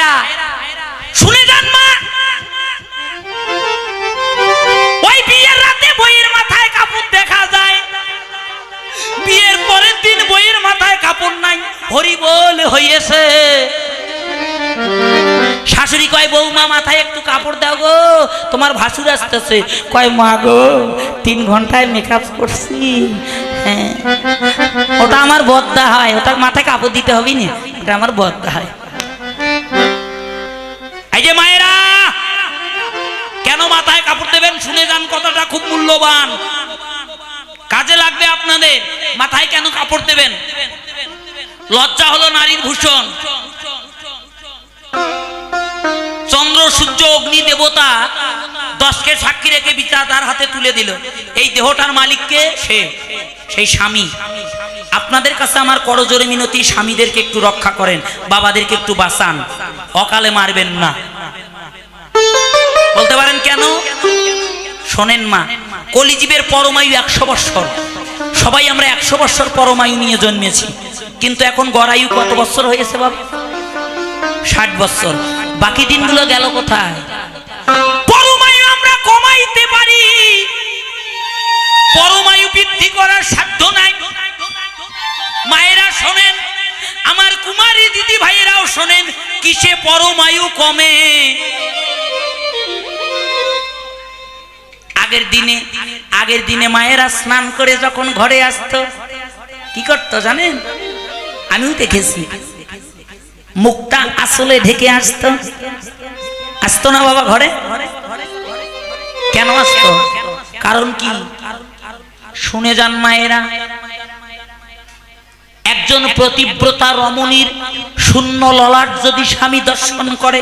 ভাইরা শুনে যান মা, ওই বিয়ের রাতে বইয়ের মাথায় কাপড় দেখা যায়, বিয়ের পরের দিন বইয়ের মাথায় কাপড় নাই। হরি বল হইয়েছে। শাশুড়ি কয় বৌমা মাথায় একটু কাপড় দাও গো, তোমার ভাসুর আসতেছে। কয় মা গো 3 ঘন্টায় মেকআপ করছি। হ্যাঁ ওটা আমার বদ্দা হয়, ওটা মাথায় কাপড় দিতে হবে না, ওটা আমার বদ্দা হয়। এই যে মায়েরা কেন মাথায় কাপড় দেবেন শুনে যান, কথাটা খুব মূল্যবান, কাজে লাগবে আপনাদের। মাথায় কেন কাপড় দেবেন? লজ্জা হলো নারীর ভূষণ। চন্দ্র সূর্য অগ্নি দেবতা 10কে সাক্ষী রেখে বিচার তার হাতে তুলে দিল। এই দেহটার মালিককে সেই স্বামী। আপনাদের কাছে আমার করজোরে মিনতি, স্বামীদেরকে একটু রক্ষা করেন, বাবাদেরকে একটু বাঁচান, অকালে মারবেন না। বলতে পারেন কেন? শোনেন মা, কলিজীবের পরমায়ু 100 বৎসর, সবাই আমরা 100 বৎসর পরমায়ু নিয়ে জন্মেছি, কিন্তু এখন গড়ায়ু কত বৎসর হয়েছে বাবা? 60 বৎসর। বাকি দিনগুলো গেল কোথায়? পরমায়ু আমরা কমাইতে পারি, পরমায়ু বৃদ্ধি করার সাধ্য নাই। মায়েরা শোনেন, আমার কুমারী দিদি ভাইয়েরাও শোনেন, কিসে পরমায়ু কমে? আগের দিনে মায়েরা স্নান করে যখন ঘরে আসতো কি করতো জানেন? আমিও দেখেছি, মুখটা আসলে ঢেকে আসতো না বাবা ঘরে? কেন আসতো? কারণ কি? শুনে যান মায়েরা, একজন প্রতিব্রতা রমণীর শূন্য ললাট যদি স্বামী দর্শন করে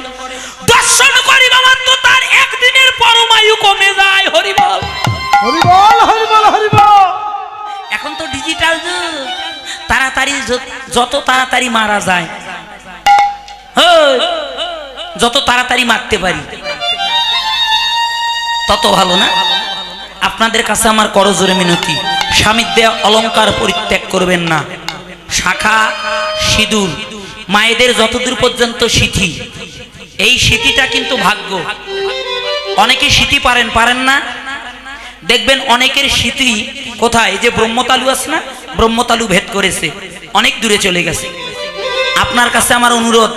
বাবা, তো তার একদিনের পরমায়ু কমে যায়। হরি বল হরি বল হরি বল হরি বল। এখন তো ডিজিটাল যুগ, তাড়াতাড়ি যত তাড়াতাড়ি মারা যায়, যত তাড়াতাড়ি মারতে পারি তত ভালো না? আপনাদের কাছে আমার করজোরে মিনতি, স্বামীর দেয়া অলংকার পরিত্যাগ করবেন না। শাখা সিঁদুর, মায়েদের যতদূর পর্যন্ত সিঁথি, এই সিঁথিটা কিন্তু ভাগ্য। অনেকে সিঁথি পারেন না, দেখবেন অনেকের সিঁথি কোথায়? যে ব্রহ্মতালু আছে না, ব্রহ্মতালু ভেদ করেছে, অনেক দূরে চলে গেছে। আপনার কাছে আমার অনুরোধ,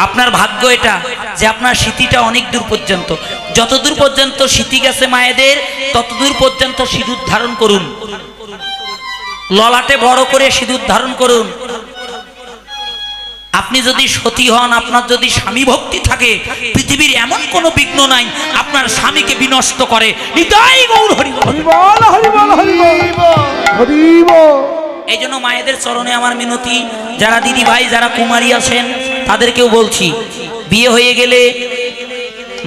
আপনার ভাগ্য এটা যে আপনার সিঁথিটা অনেক দূর পর্যন্ত, যতদূর পর্যন্ত সিঁথি গেছে মায়েদের ততদূর পর্যন্ত সিঁদুর ধারণ করুন, ললাটে বড় করে সিঁদুর ধারণ করুন। আপনি যদি সতী হন, আপনার যদি স্বামী ভক্তি থাকে, পৃথিবীর এমন কোন বিঘ্ন নাই আপনার স্বামীকে বিনষ্ট করে। নিতাই গৌর হরি বল হরি বল হরি বল। এই জন্য মায়েদের চরণে আমার মিনতি, যারা দিদি ভাই যারা কুমারী আছেন তাদেরকেও বলছি, বিয়ে হয়ে গেলে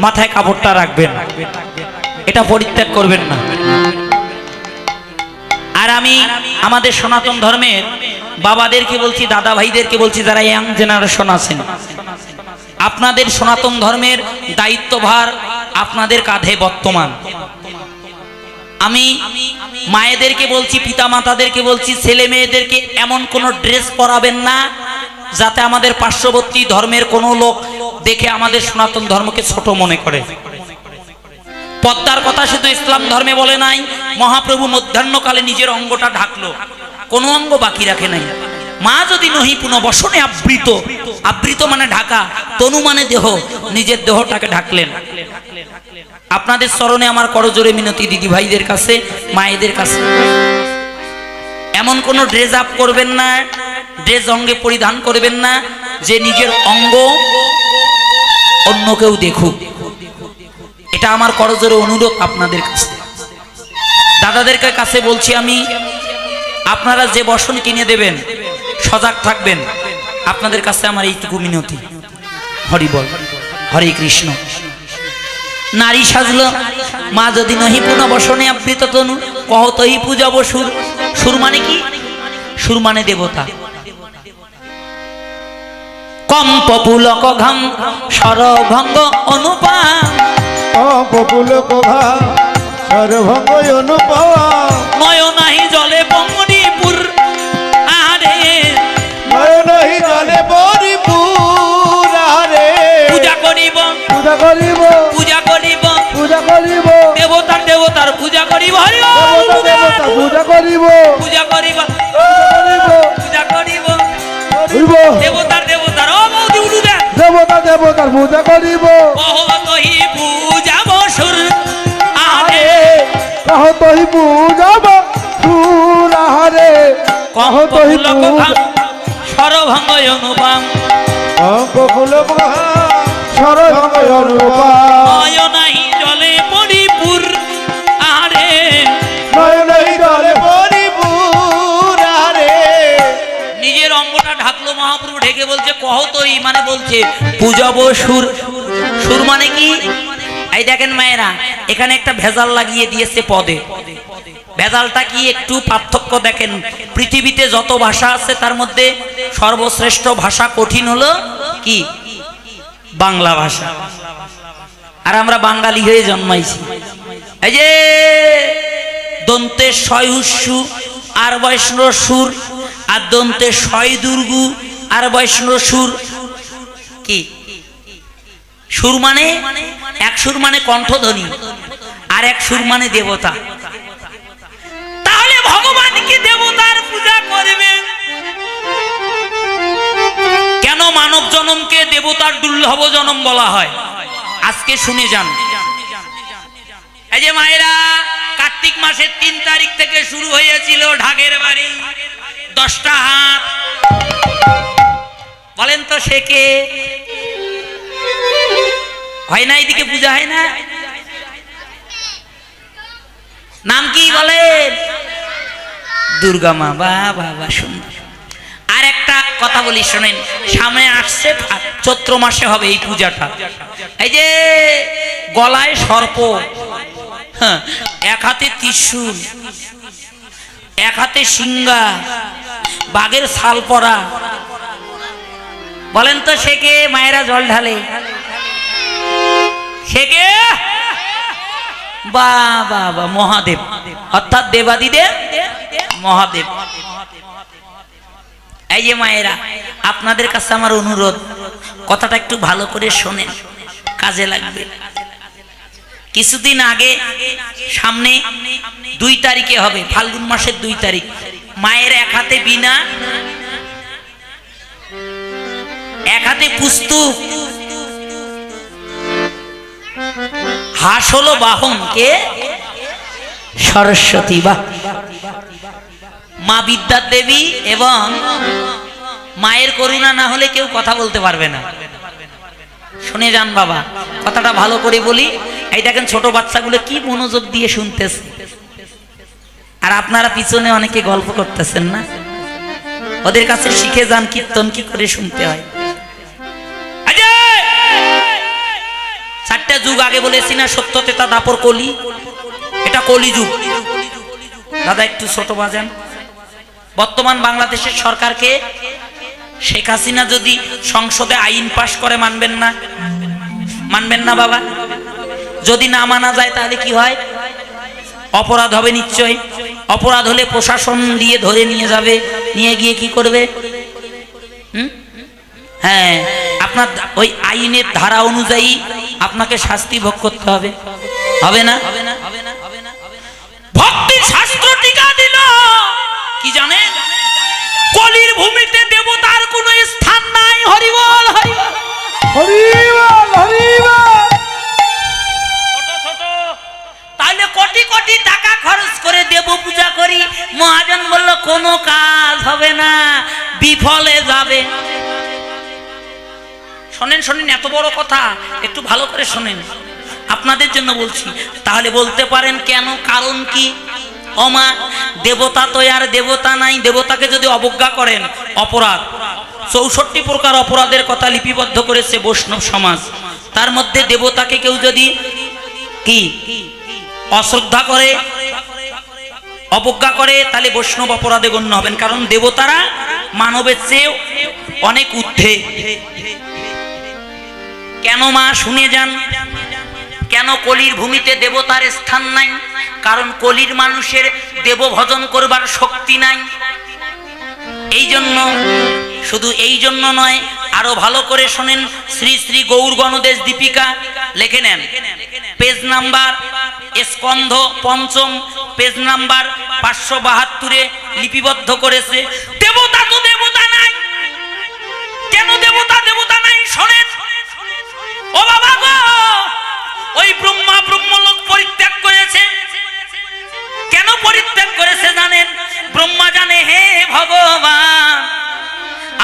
মাথায় কাপড়টা রাখবেন, এটা পরিত্যাগ করবেন না। আর আমি আমাদের সনাতন ধর্মের বাবাদেরকে বলছি, দাদা ভাইদেরকে বলছি, যারা ইয়াং জেনারেশন আছেন, আপনাদের সনাতন ধর্মের দায়িত্বভার আপনাদের কাঁধে বর্তমান। আমি মায়েদেরকে বলছি, পিতা মাতাদেরকে বলছি, ছেলে মেয়েদেরকে এমন কোন ড্রেস পরাবেন না যাতে আমাদের পার্শ্ববর্তী ধর্মের কোনো লোক দেখে আমাদের সনাতন ধর্মকে ছোট মনে করে। পদ্মার কথা শুধু ইসলাম ধর্মে বলে নাই, মহাপ্রভু মধ্যাহ্নকালে নিজের অঙ্গটা ঢাকলো, কোনো অঙ্গ বাকি রাখে নাই। মা যদি নহি পুনঃ বসনে আবৃত, আবৃত মানে ঢাকা, তনু মানে দেহ, নিজের দেহটাকে ঢাকলেন। আপনাদের চরণে আমার করজোরে মিনতি, দিদি ভাইদের কাছে, মায়েদের কাছে, এমন কোন ড্রেস আপ করবেন না, ড্রেস অঙ্গে পরিধান করবেন না যে নিজের অঙ্গ অন্য কেউ দেখুক। এটা আমার করজোরে অনুরোধ আপনাদের কাছে। দাদাদের কাছে বলছি আমি, আপনারা যে বসন কিনে দেবেন সজাগ থাকবেন। আপনাদের কাছে আমার এইটুকু মিনতি। হরি বল হরে কৃষ্ণ। নারী সাজলো, মা যদি নহি পুনঃ বসনে আবৃত তনু কহতহি পূজাব সুর। সুর মানে কি? সুর মানে দেবতা। কম্প পুলক ঘাম সরভঙ্গ অনুপা, কম্প পুলক ঘাম সরভঙ্গ অনুপা, নয় নাহি জলে বঙ্গিপুর, আরে নয় নাহি পূজা করিব পূজা করিব পূজা করিব দেবতার দেবতার পূজা করিব হরি বল দেবতা পূজা করিব পূজা করিব করিব পূজা করিব করিব দেবতার দেবতার ও বৌদি উলু দেন দেবতা দেবতার পূজা করিব কহতহি পূজা বসুর আরে কহতহি পূজাব সুরাহারে কহতহি পূজা সরভঙ্গ অনুপম অঙ্কুল সরভঙ্গ অনুপম নয়নাহি জলে পরিপুর আরে নয়নাহি জলে পরিপুর আরে নিজের অঙ্গটা ঢাকলো মহাপ্রভু ঢেকে বলছে কহতই মানে বলছে পূজাবো সুর সুর মানে কি এই দেখেন মায়েরা এখানে একটা ভেজাল লাগিয়ে দিয়েছে পদে ভেজালটা কি একটু পার্থক্য দেখেন পৃথিবীতে যত ভাষা আছে তার মধ্যে সর্বশ্রেষ্ঠ ভাষা কঠিন হলো কি বাংলা ভাষা আর আমরা বাঙালি হয়ে জন্মাইছি এই যে দন্তে শয়ুস্যু আর বৈষ্ণব সুর আর দন্তে শয় দুর্গু আর বৈষ্ণব সুর কি সুর মানে এক সুর মানে কণ্ঠধ্বনি আর এক সুর মানে দেবতা তাহলে ভগবানকে দেবতার পূজা করবে কেন মানব জন্মকে দেবতার দুর্লভ জন্ম বলা হয় আজকে শুনে যান এই যে মায়েরা কার্তিক মাসের 3 তারিখ থেকে শুরু হয়েছিল ঢাকের বাড়ি 10টা হাত বলেন তো সে কে হয় না এইদিকে পূজা হয় না নাম কি বলেন দুর্গা মা বাবা সুন্দর আর একটা কথা বলি শোনেন সামনে আসছে চৈত্র মাসে হবে এই পূজাটা এই যে গলায় সর্প এক হাতে ত্রিশূল এক হাতে সিংহা বাঘের ছাল পরা বলেন তো সে কে মায়েরা জল ঢালে সে কে বাবা মহাদেব অর্থাৎ দেবাদিদেব মহাদেব এই যে মায়েরা আপনাদের কাছে আমার অনুরোধ কথাটা একটু ভালো করে শোনেন কাজে লাগবে কিছুদিন আগে সামনে 2 তারিখে হবে ফাল্গুন মাসের 2 তারিখ মায়ের এক হাতে বীণা এক হাতে পুস্তক হাস হলো বাহন কে সরস্বতী বা মা বিদ্যা দেবী এবং মায়ের করুণা না হলে কেউ কথা বলতে পারবে না শুনে যান বাবা কথাটা ভালো করে বলি এই দেখেন ছোট বাচ্চাগুলো কি মনোযোগ দিয়ে শুনতেছে আর আপনারা পিছনে অনেকে গল্প করতেছেন না ওদের কাছে শিখে যান কীর্তন কি করে শুনতে হয় 4টা যুগ আগে বলেছি না সত্য তেতা দাপর কলি এটা কলি যুগ দাদা একটু ছোট বাজান বর্তমান বাংলাদেশের সরকারকে শেখ হাসিনা যদি সংসদে আইন পাশ করে মানবেন না বাবা যদি না মানা যায় তাহলে কি হয় অপরাধ হবে নিশ্চয় অপরাধ হলে প্রশাসন দিয়ে ধরে নিয়ে যাবে নিয়ে গিয়ে কি করবে হ্যাঁ আপনার ওই আইনের ধারা অনুযায়ী আপনাকে শাস্তি ভোগ করতে হবে হবে না ভক্তি শাস্ত্র টিকা দিল কি জানেন কলির ভূমিতে দেবতার কোনো স্থান নাই হরি বল হরি হরিবল হরিবল ছোট তাহলে কোটি কোটি টাকা খরচ করে দেব পূজা করি মহাজন বলল কোনো কাজ হবে না বিফলে যাবে শোনেন এত বড় কথা একটু ভালো করে শোনেন আপনাদের জন্য বলছি তাহলে বলতে পারেন কেন কারণ কি অমা দেবতা তো আর দেবতা নাই দেবতাকে যদি অবজ্ঞা করেন অপরাধ 64 প্রকার অপরাধের কথা লিপিবদ্ধ করেছে বৈষ্ণব সমাজ তার মধ্যে দেবতাকে কেউ যদি কি অশ্রদ্ধা করে অবজ্ঞা করে তাহলে বৈষ্ণব অপরাধে গণ্য হবেন কারণ দেবতারা মানবের চেয়ে অনেক ঊর্ধ্বে কেন মা শুনে যান কেন কলির ভূমিতে দেবতার স্থান নাই কারণ কলির মানুষের দেব ভজন করবার শক্তি নাই এই জন্য শুধু এই জন্য নয় আরো ভালো করে শোনেন, শ্রী শ্রী গৌর গণদেশ দীপিকা লিখে নেন, পেজ নাম্বার স্কন্ধ পঞ্চম, পেজ নাম্বার 572-এ লিপিবদ্ধ করেছে। দেবতা তো দেবতা নাই, কেন দেবতা দেবতা নাই শোনেন। ও বাবা গো, ওই ব্রহ্মা ব্রহ্মলোক পরিত্যাগ করেছে। কেন পরিত্যাগ করেছে জানেন? ব্রহ্মা জানে, হে ভগবান,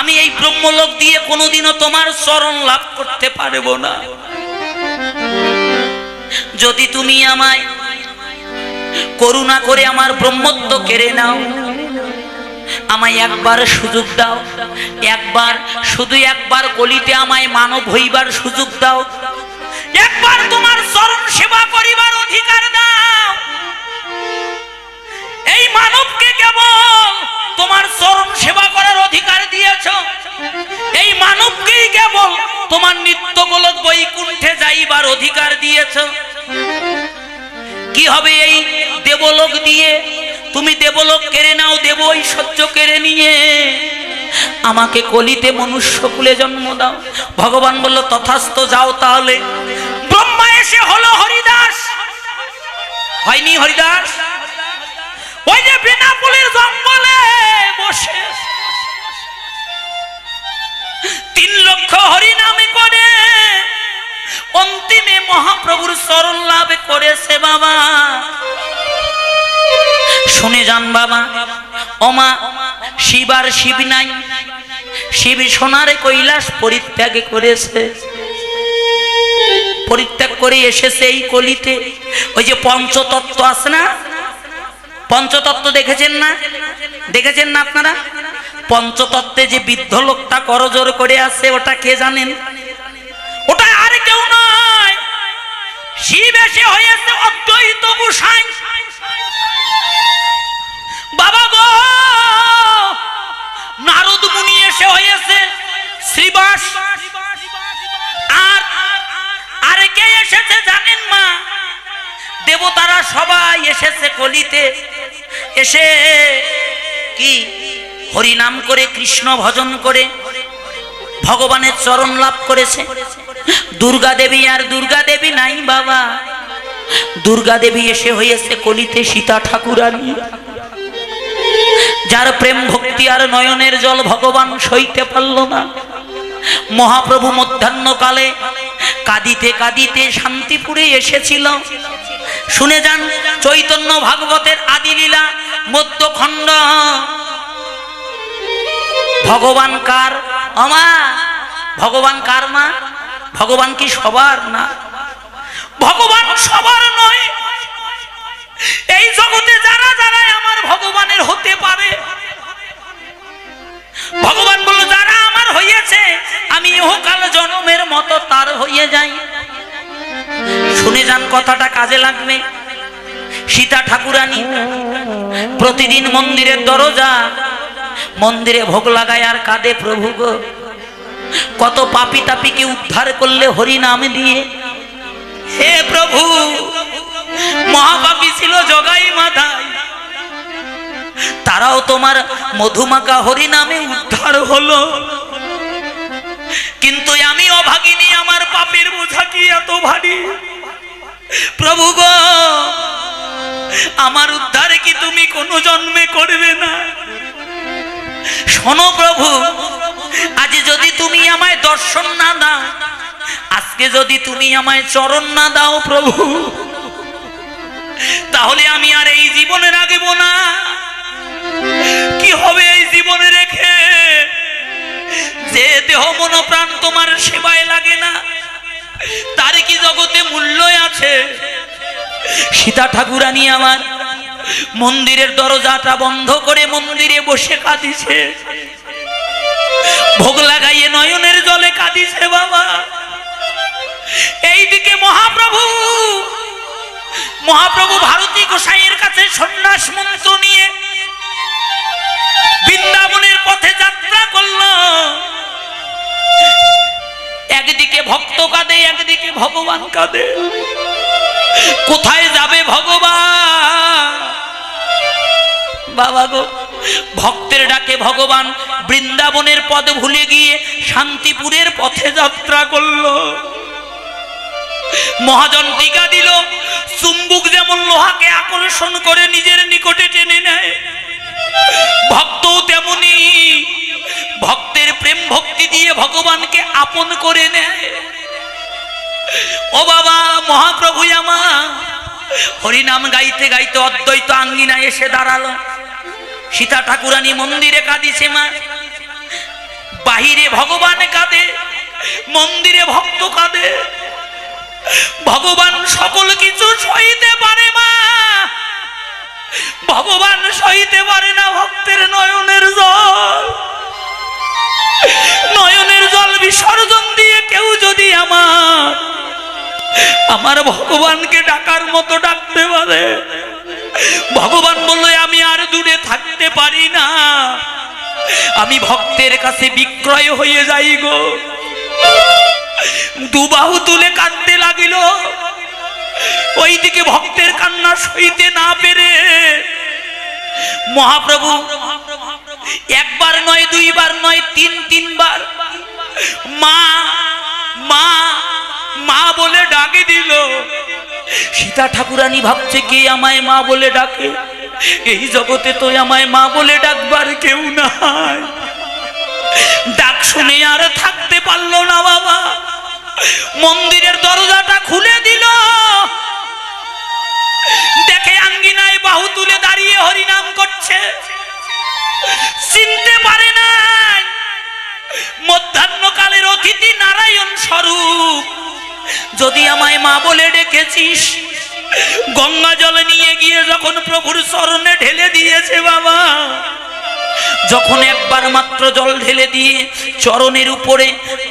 আমি এই ব্রহ্মলোক দিয়ে কোনোদিনও তোমার চরণ লাভ করতে পারবো না। যদি তুমি আমায় করুণা করে আমার ব্রহ্মত্ব কেড়ে নাও, আমায় একবার সুযোগ দাও, একবার, শুধু একবার কলিতে আমায় মানব হইবার সুযোগ দাও, একবার তোমার চরণ সেবা করিবার অধিকার দাও। এই মানবকে কেবল তোমার চরণ সেবা করার অধিকার দিয়েছ, এই মানবকেই কেবল তোমার নিত্য গোলক বৈকুণ্ঠে যাইবার অধিকার দিয়েছ। কি হবে এই দেবলোক দিয়ে? তুমি দেবলোক কেড়ে নাও, দেব ঐশ্বর্য কেড়ে নিয়ে আমাকে কলিতে মনুষ্যকুলে জন্ম দাও। ভগবান বলল তথাস্তু, যাও তাহলে। ব্রহ্মা এসে হলো হরিদাস, হয়নি হরিদাস? ওই যে বেনাপুলের জঙ্গলে বসে 3 লক্ষ হরিনামে করে অন্তিমে মহাপ্রভুর চরণ লাভ করেছে। বাবা শুনে যান বাবা, ওমা শিব আর শিব নাই, শিব সোনার কৈলাস পরিত্যাগ করেছে, পরিত্যাগ করে এসেছে এই কলিতে। ওই যে পঞ্চতত্ত্ব আছে না, পঞ্চতত্ত্ব দেখেছেন না? দেখেছেন না আপনারা? পঞ্চতত্ত্বে যে বৃদ্ধ লোকটা করজোর করে আছে, ওটা কে জানেন? ওটা আর কেউ নয়, শিব এসে হয়েছে অদ্বৈত গোসাই। বাবা গো, নারদ মুনি এসে হয়েছে শ্রীবাস। আর কে এসেছে জানেন মা? দেবতারা সবাই এসেছে কলিতে, এসে কি হরিনাম করে কৃষ্ণ ভজন করে ভগবানের চরণ লাভ করেছে। দুর্গা দেবী আর দুর্গা দেবী নাই বাবা, দুর্গা দেবী এসে হয়েছে কলিতে সীতা ঠাকুরানী, যার প্রেম ভক্তি আর নয়নের জল ভগবান সইতে পারল না। মহাপ্রভু মধ্যাহ্নকালে কাঁদিতে কাঁদিতে শান্তিপুরে এসেছিল। শুনে যান চৈতন্য ভাগবতের আদিলীলা মধ্যখণ্ড। ভগবান কার? আমা ভগবান কার মা? ভগবান কি সবার না? ভগবান সবার নয়। এই জগতে যারা যারা আমার ভগবানের হতে পারে, ভগবান বলল যারা আমার হয়েছে আমি ইহকাল জন্মের মতো তার হয়ে যাই। শুনে যান, কথাটা কাজে লাগবে। সীতা ঠাকুরানী প্রতিদিন মন্দিরের দরজা, মন্দিরে ভোগ লাগায় আর কাঁদে, প্রভু গো কত পাপী তাপীকে উদ্ধার করলে হরি নাম দিয়ে। হে প্রভু, মহাপাপী ছিল জগাই মাথায়, তারাও তোমার মধুমাকা হরি নামে উদ্ধার হলো, কিন্তু আমি অভাগিনী, আমার পাপের বোঝা কি এত ভারী। প্রভু গো, আমার উদ্ধার কি তুমি কোনো জন্মে করবে না? শোনো প্রভু, আজ যদি তুমি আমায় দর্শন না দাও, আজকে যদি তুমি আমায় চরণ না দাও প্রভু, তাহলে আমি আর এই জীবনে রাখব না। কি হবে এই জীবনে রেখে? যে দেহ মন প্রাণ তোমার সেবায় লাগে না, তার কি জগতে মূল্য আছে? সীতা ঠাকুরানী আমার মন্দিরের দরজাটা বন্ধ করে মন্দিরে বসে কাঁদিছে, ভোগ লাগাইয়ে নয়নের জলে কাঁদিছে বাবা। এইদিকে মহাপ্রভু ভারতী গোসাইয়ের কাছে সন্ন্যাস মন্ত্র নিয়ে বৃন্দাবনের পথে যাত্রা করল। একদিকে ভক্ত কাঁদে, একদিকে ভগবান কাঁদে। কোথায় যাবে ভগবান? বাবা গো, ভক্তের ডাকে ভগবান বৃন্দাবনের পদ ভুলে গিয়ে শান্তিপুরের পথে যাত্রা করলো। মহাজন টিকা দিল, চুম্বুক যেমন লোহাকে আকর্ষণ করে নিজের নিকটে টেনে নেয়, ভক্তও তেমনি ভক্তের প্রেম ভক্তি দিয়ে ভগবানকে আপন করে নেয়। ও বাবা, মহাপ্রভু আমার হরিনাম গাইতে গাইতে অদ্বৈত আঙ্গিনায় এসে দাঁড়ালো। সীতা ঠাকুরানী মন্দিরে কাঁদিছে মা, বাহিরে ভগবান কাঁদে, মন্দিরে ভক্ত কাঁদে। ভগবান সকল কিছু সইতে পারে মা, ভগবান সইতে পারে না ভক্তের নয়নের জল। নয়নের জল বিসর্জন দিয়ে কেউ যদি আমার ভগবানকে ডাকার মতো ডাকতে পারে, ভগবান বললে আমি আর দূরে থাকতে পারি না, আমি ভক্তের কাছে বিক্রয় হয়ে যাই গো। দুবাহু তুলে কাঁদতে লাগিল। ওইদিকে ভক্তের কান্না সইতে না পেরে মহাপ্রভু একবার নয়, দুইবার নয়, তিনবার মা মা মা বলে ডাকে দিল। সীতা ঠাকুরানী ভাবছে কে আমায় মা বলে ডাকে, এই জগতে তো আমায় মা বলে ডাকবার কেউ নাই। ডাক শুনে আর থাকতে পারলো না বাবা, মন্দিরের দরজাটা খুলে দিল। দেখে আঙ্গিনায় বাহু তুলে দাঁড়িয়ে হরিনাম করছে। চিনতে পারে নাই মধ্যাহ্নকালের অতিথি নারায়ণ স্বরূপ। যদি আমায় মা বলে ডেকেছিস, গঙ্গা জল নিয়ে গিয়ে যখন প্রভুর চরণে ঢেলে দিয়েছে বাবা, যখন একবার মাত্র জল ঢেলে দিয়ে চরণের উপরে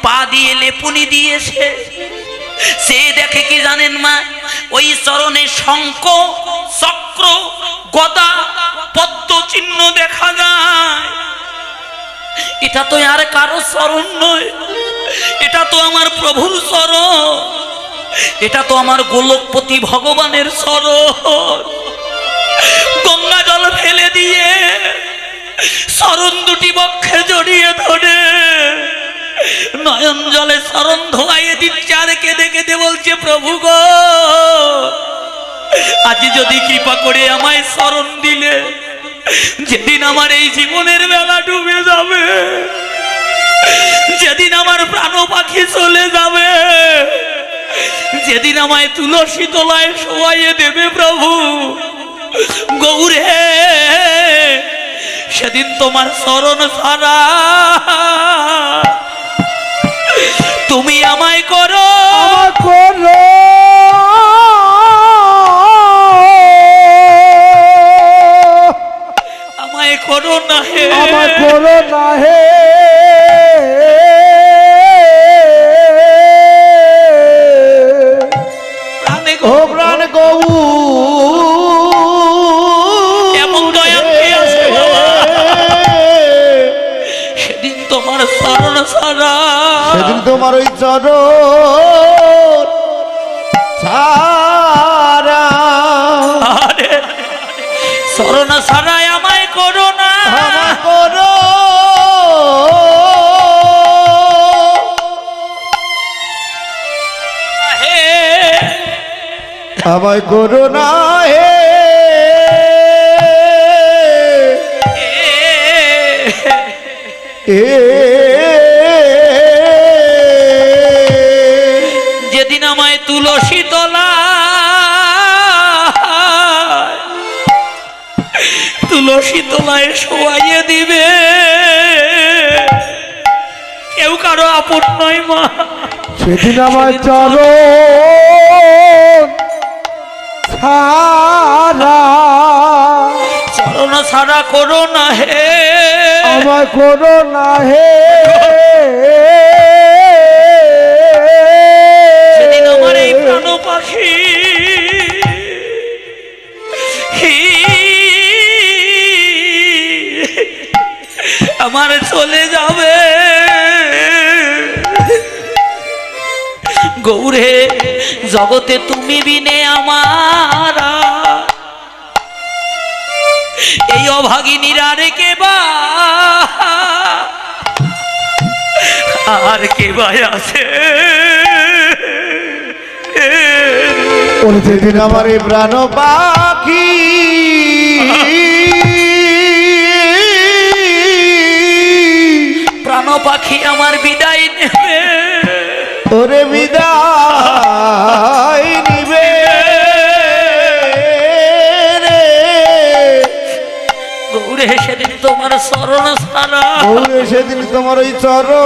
পা দিয়ে লেপুনি দিয়েছে, সে দেখে কি জানেন মা, ওই চরণে শঙ্খ চক্র গদা পদ্ম চিহ্ন দেখা যায়। এটা তো আর কারো চরণ নয়, এটা তো আমার প্রভুর চরণ, এটা তো আমার গোলকপতি ভগবানের চরণ। গঙ্গা জল ফেলে দিয়ে চরণ দুটি বক্ষে জড়িয়ে ধরে নয়ন জলে চরণ ধোয়াইয়ে দিচ্ছে, আর কেঁদে কেঁদে বলছে প্রভু গো, আজ যদি কৃপা করে আমায় চরণ দিলে, যেদিন আমার এই জীবনের বেলা ডুবে যাবে, যেদিন আমার প্রাণ পাখি চলে যাবে, যেদিন আমায় তুলসী তলায় শোয়াইয়ে দেবে প্রভু গৌরে, সেদিন তোমার চরণ ছাড়া তুমি আমায় করো আমায় করো না হে, আমায় করো না হে। প্রাণে ও প্রাণ গৌ এমন দয়া কে আছে বাবা, সেদিন তোমার চরণ ছাড়া, সেদিন তোমার ওই চরণ ছাড়া, আরে চরণ ছাড়া আমায় করো না, আমায় করো হে আমায় করো না হে। এ যেদিন আমায় তুলসী তলা তুলসী তলায় শোয়াইয়ে দিবে, কেউ কারো আপন নয় মা, সেদিন আমার চরণ ছাড়া, চরণ ছাড়া করো না হে, আমায় করো না হে। সেদিন আমার এই প্রাণ পাখি আমার চলে যাবে গৌরে, জগতে তুমি বিনে আমার এই অভাগিনীর আর কে বা আর কে ভাই আছে ওরে সেদিন আমার এই প্রাণ পাখি প্রাণ পাখি আমার বিদায় নেবে ওরে বিদায় নিবে রে গৌরে সেদিন তোমার শরণ সারা ওরে সেদিন তোমার ওই চরণ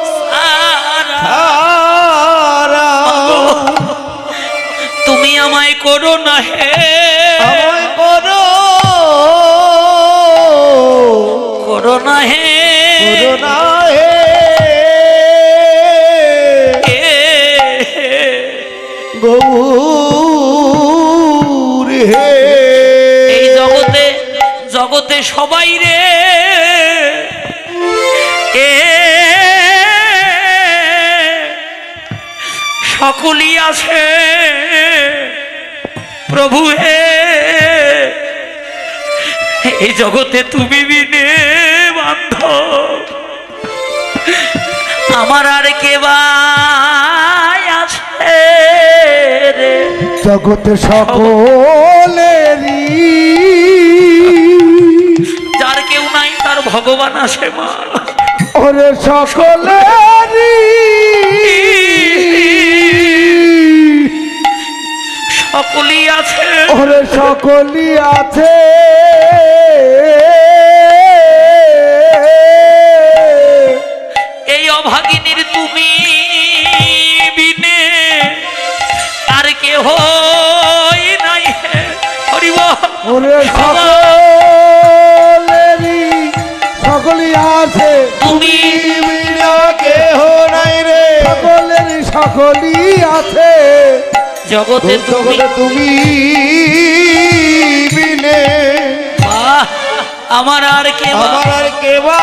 সারা তুমি আমায় করো না হে আমায় করো করো না হে করো না হে গৌর হে এই জগতে জগতে সবাই রে এ সকলই আছে প্রভু হে এই জগতে তুমি বিনে বান্ধব আমার আর কে ভাই আছে রে জগতে সকলেরই যার কেউ নাই তার ভগবান আছে মা ওরে সকলেরই সকলই আছে ওরে সকলই আছে এই অভাগিনীর তুমি বিনে আর কেহ নাই হরিব ওরে সকলেরই সকলই আছে তুমি বিনা কেহ নাই রে সকলেরই সকলই আছে জগতে তুমি জগতে তুমি বিনে আমার আর কে আমার আর কে বা